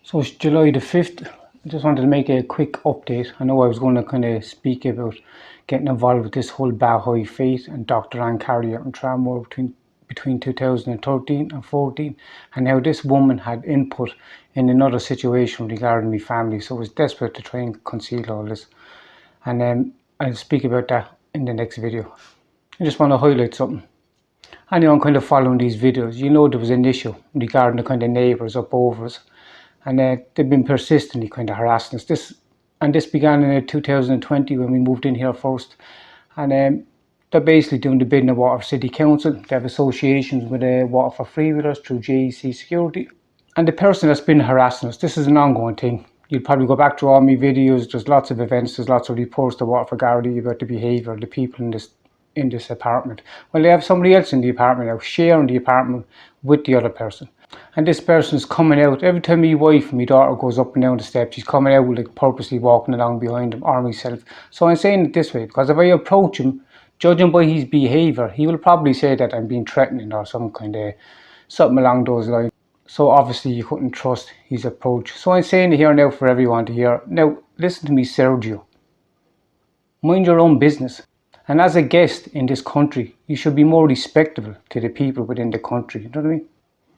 So it's July the 5th. I just wanted to make a quick update. I know I was going to kind of speak about getting involved with this whole Bahoy fate and Dr. Anne Carey out in Tramore between 2013 and 14, and how this woman had input in another situation regarding my family. So I was desperate to try and conceal all this. And I'll speak about that in the next video. I just want to highlight something. Anyone kind of following these videos, you know there was an issue regarding the kind of neighbours up over us, and they've been persistently kind of harassing us. This began in 2020 when we moved in here first, and they're basically doing the bidding of Waterford City Council. They have associations with Waterford Freewheelers through JEC Security, and the person that's been harassing us, this is an ongoing thing. You'll probably go back to all my videos. There's lots of events, there's lots of reports to Waterford Gardaí about the behaviour of the people in this apartment. Well, they have somebody else in the apartment now, sharing the apartment with the other person. And this person is coming out every time my wife and my daughter goes up and down the steps. She's coming out like purposely walking along behind him or myself. So I'm saying it this way because if I approach him, judging by his behaviour, he will probably say that I'm being threatening or some kind of something along those lines. So obviously you couldn't trust his approach. So I'm saying it here now for everyone to hear. Now listen to me, Sergio. Mind your own business. And as a guest in this country, you should be more respectable to the people within the country. You know what I mean?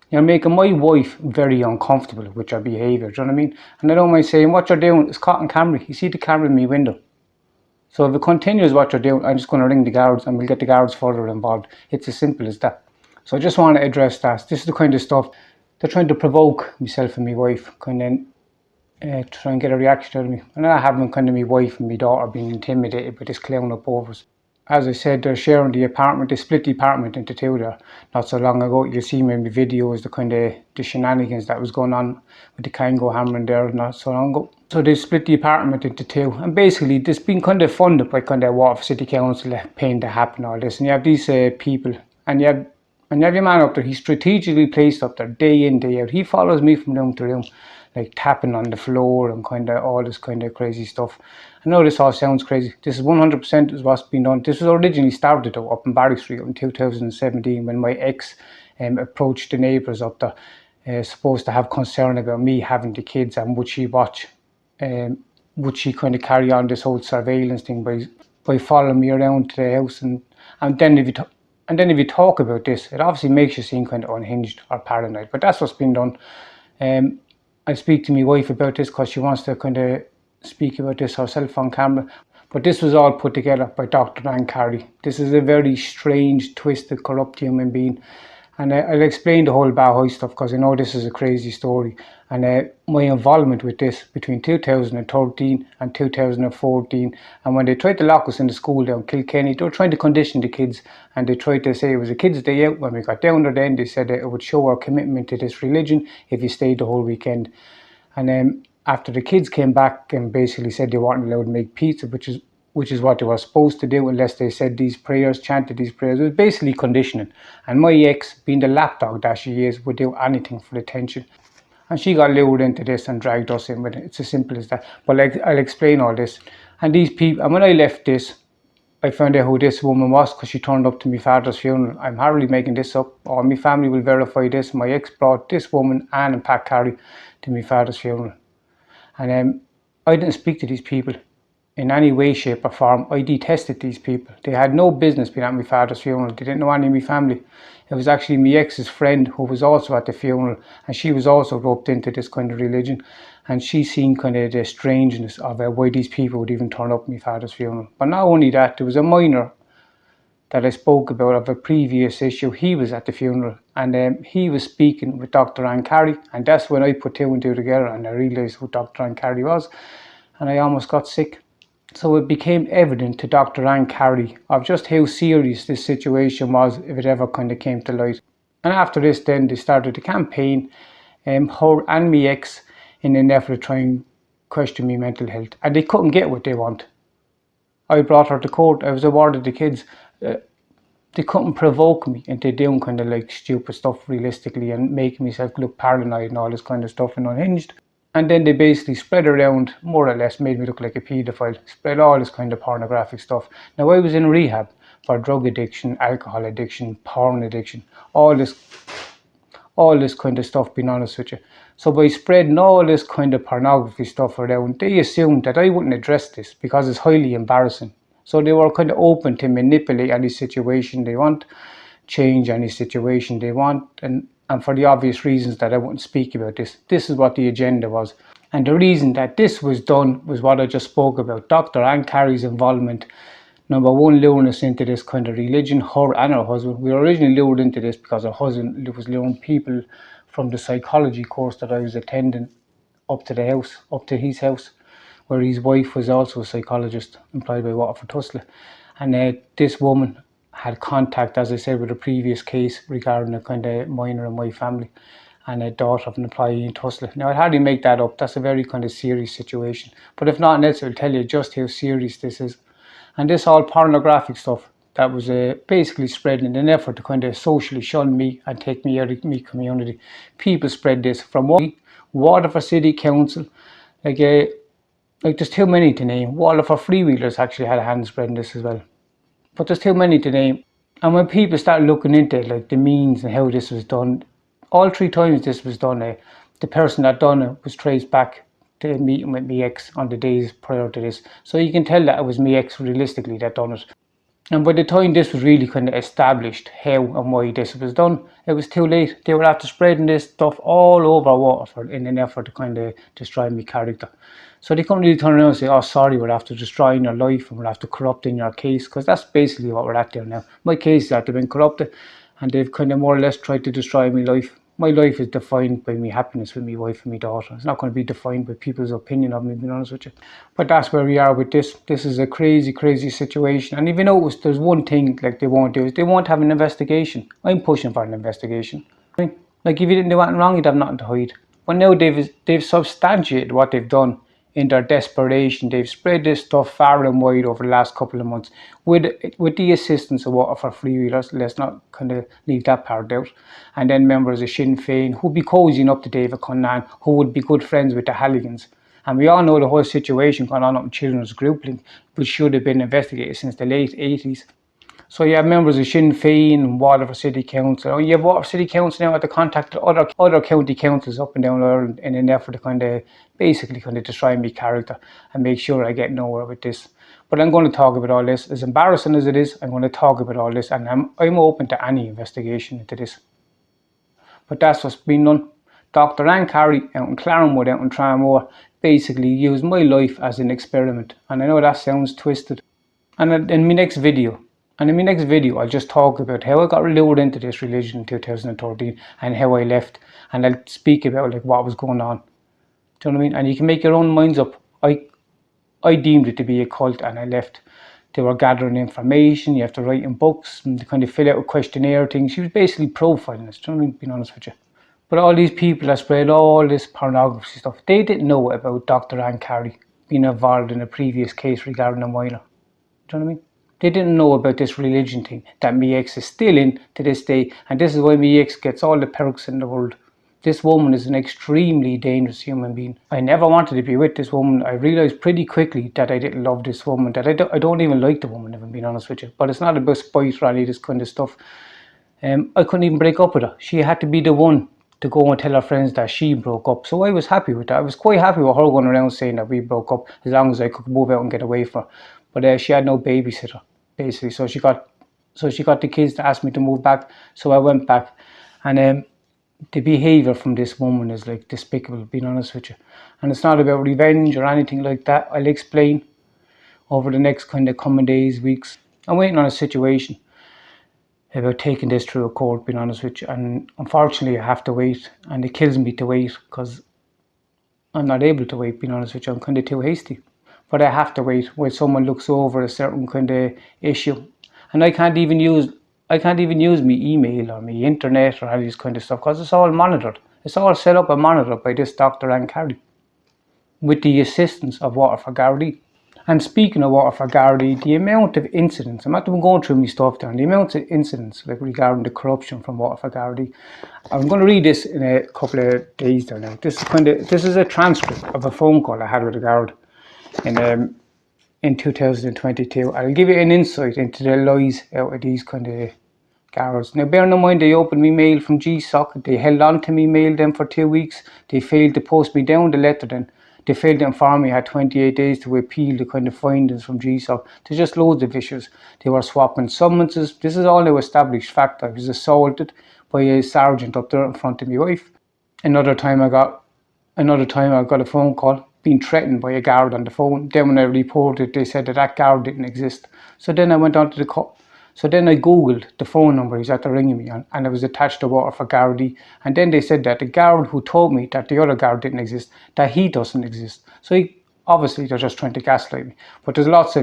You're making my wife very uncomfortable with your behaviour. Do you know what I mean? And I don't mind saying what you're doing is caught on camera. You see the camera in my window. So if it continues what you're doing, I'm just going to ring the guards and we'll get the guards further involved. It's as simple as that. So I just want to address that. This is the kind of stuff they're trying to provoke myself and my wife, kind of try and get a reaction out of me. And I haven't kind of my wife and my daughter being intimidated by this clown up over us. As I said, they're sharing the apartment. They split the apartment into two there not so long ago. You'll see me in my videos, the shenanigans that was going on with the Kango hammering there not so long ago. So they split the apartment into two, and basically this been kind of funded by kind of Waterford City Council paying to happen all this. And you have these people, and you have your man up there. He's strategically placed up there day in, day out. He follows me from room to room, like tapping on the floor and kind of all this kind of crazy stuff. I know this all sounds crazy. This is 100% is what's been done. This was originally started though, up in Barry Street in 2017 when my ex approached the neighbours up there, supposed to have concern about me having the kids and would she watch, would she kind of carry on this whole surveillance thing by following me around to the house and then if you talk about this, it obviously makes you seem kind of unhinged or paranoid. But that's what's been done. I speak to my wife about this because she wants to kind of speak about this herself on camera. But this was all put together by Dr. Anne Carey. This is a very strange, twisted, corrupt human being. And I'll explain the whole Bahoy stuff because I know this is a crazy story. And my involvement with this between 2013 and 2014. And when they tried to lock us in the school down Kilkenny, they were trying to condition the kids. And they tried to say it was a kids' day out. When we got down there then, they said that it would show our commitment to this religion if you stayed the whole weekend. And after the kids came back and basically said they weren't allowed to make pizza, which is what they were supposed to do unless they said these prayers, chanted these prayers. It was basically conditioning. And my ex, being the lapdog that she is, would do anything for attention. And she got lured into this and dragged us in with it. It's as simple as that. But I'll explain all this. And these people, and when I left this, I found out who this woman was because she turned up to my father's funeral. I'm hardly making this up. Or my family will verify this. My ex brought this woman, Anne and Pat Carey, to my father's funeral. And I didn't speak to these people in any way, shape or form. I detested these people. They had no business being at my father's funeral. They didn't know any of my family. It was actually my ex's friend who was also at the funeral, and she was also roped into this kind of religion, and she seen kind of the strangeness of why these people would even turn up at my father's funeral. But not only that, there was a minor that I spoke about of a previous issue. He was at the funeral and he was speaking with Dr. Anne Carey, and that's when I put two and two together and I realised who Dr. Anne Carey was, and I almost got sick. So it became evident to Dr. Anne Carey of just how serious this situation was if it ever kind of came to light. And after this then they started the campaign, her and me ex, in an effort to try and question me mental health, and they couldn't get what they want. I brought her to court. I was awarded the kids. They couldn't provoke me into doing kind of like stupid stuff realistically and making myself look paranoid and all this kind of stuff and unhinged. And then they basically spread around, more or less, made me look like a paedophile, spread all this kind of pornographic stuff. Now I was in rehab for drug addiction, alcohol addiction, porn addiction, all this all this kind of stuff, being honest with you. So by spreading all this kind of pornography stuff around, they assumed that I wouldn't address this because it's highly embarrassing. So they were kind of open to manipulate any situation they want, change any situation they want, and for the obvious reasons that I wouldn't speak about this. This is what the agenda was. And the reason that this was done was what I just spoke about. Dr. Anne Carey's involvement. Number one, luring us into this kind of religion, her and her husband. We were originally lured into this because her husband was luring people from the psychology course that I was attending up to the house, up to his house, where his wife was also a psychologist employed by Waterford Tussle. And this woman had contact, as I said, with a previous case regarding a kind of minor in my family and a daughter of an employee in Tussle. Now, I'd hardly make that up. That's a very kind of serious situation. But if nothing else, it'll tell you just how serious this is. And this all pornographic stuff that was basically spread in an effort to kind of socially shun me and take me out of my community. People spread this from Waterford City Council, like there's too many to name. Waterford Freewheelers actually had a hand spreading this as well. But there's too many to name. And when people started looking into it, like the means and how this was done, all 3 times this was done, the person that done it was traced back to a meeting with me ex on the days prior to this. So you can tell that it was me ex realistically that done it. And by the time this was really kind of established how and why this was done, it was too late. They were after spreading this stuff all over Waterford in an effort to kind of destroy my character. So they couldn't really turn around and say, oh, sorry, we're after destroying your life and we're after corrupting your case, because that's basically what we're at there now. My case is that they've been corrupted and they've kind of more or less tried to destroy my life. My life is defined by my happiness with my wife and my daughter. It's not going to be defined by people's opinion of me, being honest with you. But that's where we are with this. This is a crazy, crazy situation. And if you notice, there's one thing like they won't do is they won't have an investigation. I'm pushing for an investigation. Like if you didn't do anything wrong, you'd have nothing to hide. But now they've substantiated what they've done in their desperation. They've spread this stuff far and wide over the last couple of months with the assistance of Waterford Freewheelers. Let's not kind of leave that part out. And then members of Sinn Féin who'd be cozying up to David Cunnan, who would be good friends with the Halligans. And we all know the whole situation going on up in Children's Group Link, which should have been investigated since the late 80s. So you have members of Sinn Féin and Waterford City Council. You have Waterford City Council now at the contact of other county councils up and down Ireland in an effort to kind of basically kind of destroy my character and make sure I get nowhere with this. But I'm going to talk about all this. As embarrassing as it is, I'm going to talk about all this, and I'm open to any investigation into this. But that's what's been done. Dr. Anne Carey out in Clarenwood, out in Tranmore, basically used my life as an experiment. And I know that sounds twisted. And in my next video, I'll just talk about how I got lured into this religion in 2013 and how I left. And I'll speak about like what was going on. Do you know what I mean? And you can make your own minds up. I deemed it to be a cult and I left. They were gathering information. You have to write in books and kind of fill out a questionnaire thing. She was basically profiling us. Do you know what I mean? Being honest with you. But all these people that spread all this pornography stuff, they didn't know about Dr. Anne Carey being involved in a previous case regarding a minor. Do you know what I mean? They didn't know about this religion thing that me ex is still in to this day, and this is why me ex gets all the perks in the world. This woman is an extremely dangerous human being. I never wanted to be with this woman. I realised pretty quickly that I didn't love this woman, that I don't even like the woman, if I'm being honest with you. But it's not about spite or any of this kind of stuff. I couldn't even break up with her. She had to be the one to go and tell her friends that she broke up. So I was happy with that. I was quite happy with her going around saying that we broke up, as long as I could move out and get away from her. But she had no babysitter, basically. So she got the kids to ask me to move back. So I went back. And the behaviour from this woman is like despicable, being honest with you. And it's not about revenge or anything like that. I'll explain over the next kind of coming days, weeks. I'm waiting on a situation about taking this through a court, being honest with you. And unfortunately I have to wait, and it kills me to wait because I'm not able to wait, being honest with you. I'm kind of too hasty. But I have to wait while someone looks over a certain kind of issue. And I can't even use my email or my internet or all this kind of stuff because it's all monitored. It's all set up and monitored by this Dr. Anne Carey with the assistance of Waterford Gardaí. And speaking of Waterford Gardaí, the amount of incidents, I'm not even going through my stuff down, the amount of incidents like regarding the corruption from Waterford Gardaí. I'm going to read this in a couple of days there now. This is a transcript of a phone call I had with a guard in 2022. I'll give you an insight into the lies out of these kind of guards. Now bearing in mind they opened me mail from GSOC, they held on to me mail then for 2 weeks, they failed to post me down the letter then. They failed to inform me I had 28 days to appeal the kind of findings from GSOC. There's just loads of issues. They were swapping summonses. This is all now established fact. I was assaulted by a sergeant up there in front of my wife. Another time I got a phone call being threatened by a guard on the phone. Then when I reported, they said that guard didn't exist. So then I went on to so then I googled the phone number he's after ringing me on, and it was attached to Waterford Gardaí. And then they said that the guard who told me that the other guard didn't exist, that he doesn't exist. So obviously they're just trying to gaslight me. But there's lots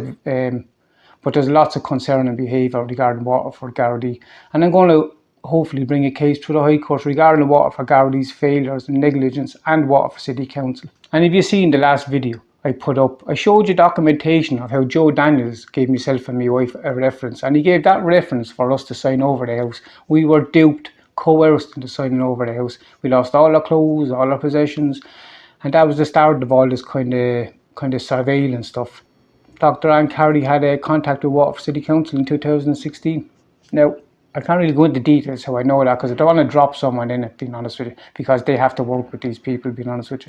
of concerning behaviour regarding Waterford Gardaí, and I'm going to hopefully bring a case to the High Court regarding Waterford Gardaí's failures and negligence and Waterford City Council. And if you've seen the last video I put up, I showed you documentation of how Joe Daniels gave myself and my wife a reference, and he gave that reference for us to sign over the house. We were duped, coerced into signing over the house. We lost all our clothes, all our possessions, and that was the start of all this kind of surveillance stuff. Dr. Anne Carey had a contact with Waterford City Council in 2016. Now, I can't really go into details how I know that, because I don't want to drop someone in it, being honest with you, because they have to work with these people, being honest with you.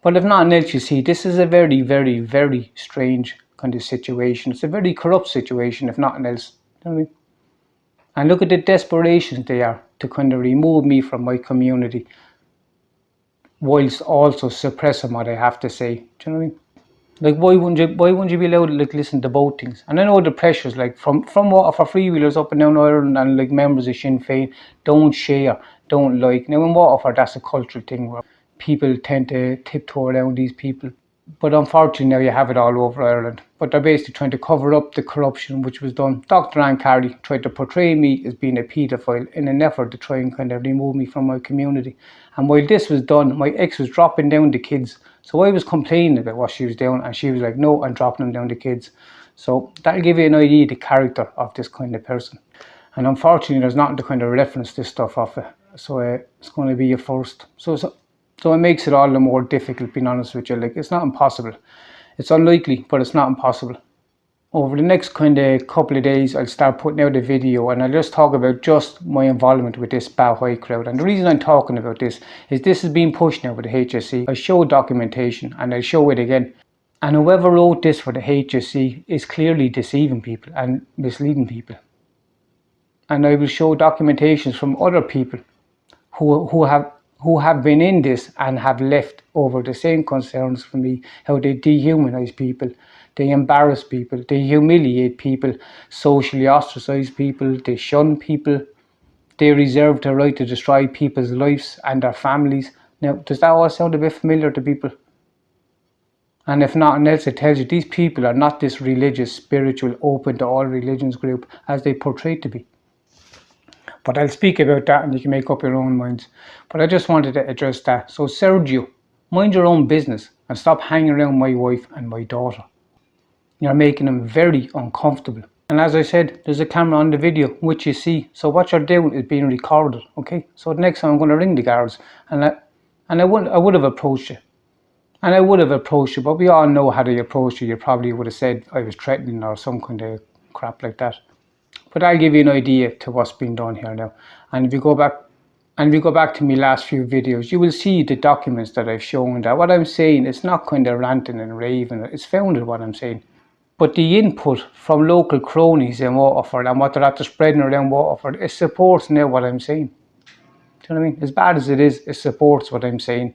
But if nothing else, you see, this is a very, very, very strange kind of situation. It's a very corrupt situation, if nothing else. You know what I mean? And look at the desperations they are to kind of remove me from my community, whilst also suppressing what I have to say. Do you know what I mean? Like, why wouldn't you be allowed to listen to both things? And I know the pressures, like from what for freewheelers up and down Ireland, and like members of Sinn Féin, don't share, don't like. Now in Waterford, that's a cultural thing where people tend to tiptoe around these people. But unfortunately now you have it all over Ireland. But they're basically trying to cover up the corruption which was done. Dr. Anne Carey tried to portray me as being a paedophile in an effort to try and kind of remove me from my community. And while this was done, my ex was dropping down the kids. So I was complaining about what she was doing, and she was like, no, I'm dropping them down the kids. So that'll give you an idea of the character of this kind of person. And unfortunately there's nothing to kind of reference this stuff off it. So it's going to be a first. So it makes it all the more difficult, being honest with you. Like, it's not impossible. It's unlikely, but it's not impossible. Over the next kind of couple of days, I'll start putting out a video, and I'll just talk about just my involvement with this Balhoy crowd. And the reason I'm talking about this is being pushed now with the HSE. I show documentation, and I'll show it again. And whoever wrote this for the HSE is clearly deceiving people and misleading people. And I will show documentations from other people who have been in this and have left over the same concerns for me, how they dehumanize people, they embarrass people, they humiliate people, socially ostracize people, they shun people, they reserve the right to destroy people's lives and their families. Now, does that all sound a bit familiar to people? And if nothing else, it tells you these people are not this religious, spiritual, open to all religions group as they portray to be. But I'll speak about that and you can make up your own minds. But I just wanted to address that. So Sergio, mind your own business and stop hanging around my wife and my daughter. You're making them very uncomfortable. And as I said, there's a camera on the video, which you see. So what you're doing is being recorded, okay? So the next time I'm going to ring the guards, and I would have approached you. And I would have approached you, but we all know how to approach you. You probably would have said I was threatening or some kind of crap like that. But I'll give you an idea to what's being done here now. And if you go back to my last few videos, you will see the documents that I've shown, that what I'm saying is not kind of ranting and raving. It's founded what I'm saying. But the input from local cronies in Waterford and what they're after spreading around Waterford, it supports now what I'm saying. Do you know what I mean? As bad as it is, it supports what I'm saying.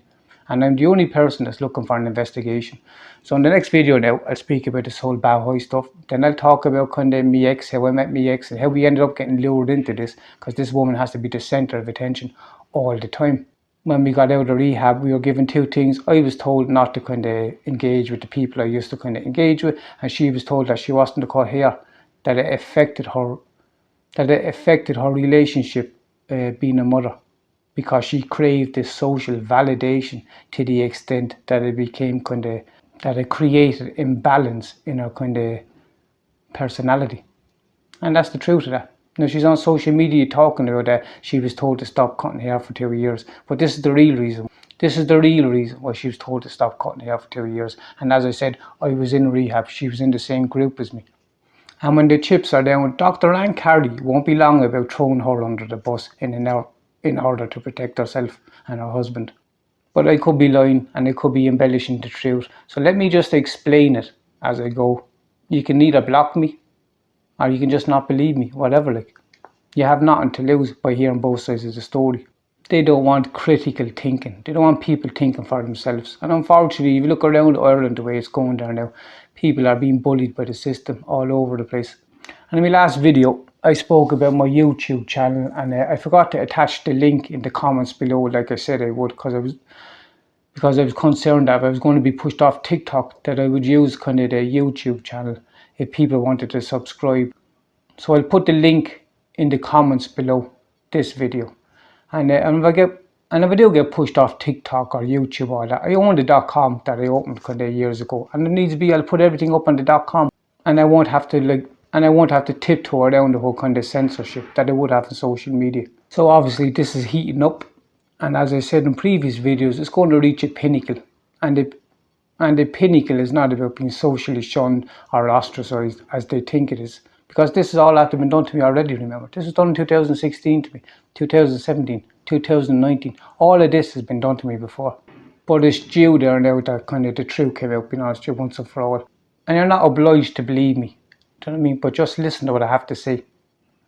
And I'm the only person that's looking for an investigation. So in the next video now, I'll speak about this whole Balhoy stuff. Then I'll talk about kind of me ex, how I met me ex, and how we ended up getting lured into this, because this woman has to be the centre of attention all the time. When we got out of rehab, we were given two things. I was told not to kind of engage with the people I used to kind of engage with, and she was told that she wasn't to cut hair, that it affected her relationship being a mother, because she craved this social validation to the extent that it became that it created imbalance in her kind of personality. And that's the truth of that. Now, she's on social media talking about that she was told to stop cutting hair for 2 years. But this is the real reason. This is the real reason why she was told to stop cutting hair for 2 years. And as I said, I was in rehab. She was in the same group as me. And when the chips are down, Dr. Anne Carey won't be long about throwing her under the bus in order to protect herself and her husband. But I could be lying and I could be embellishing the truth. So let me just explain it as I go. You can either block me or you can just not believe me, whatever. Like, you have nothing to lose by hearing both sides of the story. They don't want critical thinking. They don't want people thinking for themselves. And unfortunately, if you look around Ireland the way it's going there now, people are being bullied by the system all over the place. And in my last video, I spoke about my YouTube channel, and I forgot to attach the link in the comments below, like I said I would, because I was concerned that if I was going to be pushed off TikTok, that I would use kind of the YouTube channel if people wanted to subscribe. So I'll put the link in the comments below this video. And if I do get pushed off TikTok or YouTube or that, I own the .com that I opened kind of years ago, and it needs to be. I'll put everything up on the .com, and I won't have to tiptoe around the whole kind of censorship that I would have in social media. So obviously this is heating up, and as I said in previous videos, it's going to reach a pinnacle, and the pinnacle is not about being socially shunned or ostracized as they think it is. Because this has all been done to me already, remember. This was done in 2016 to me, 2017, 2019. All of this has been done to me before. But it's due there now that kind of the truth came out, being honest with you, once and for all. And you're not obliged to believe me. Do you know what I mean? But just listen to what I have to say.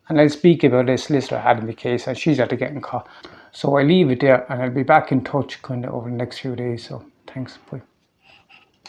And I'll speak about this solicitor I had in the case, and she's after getting caught. So I leave it there, and I'll be back in touch kind of over the next few days. So thanks, bye.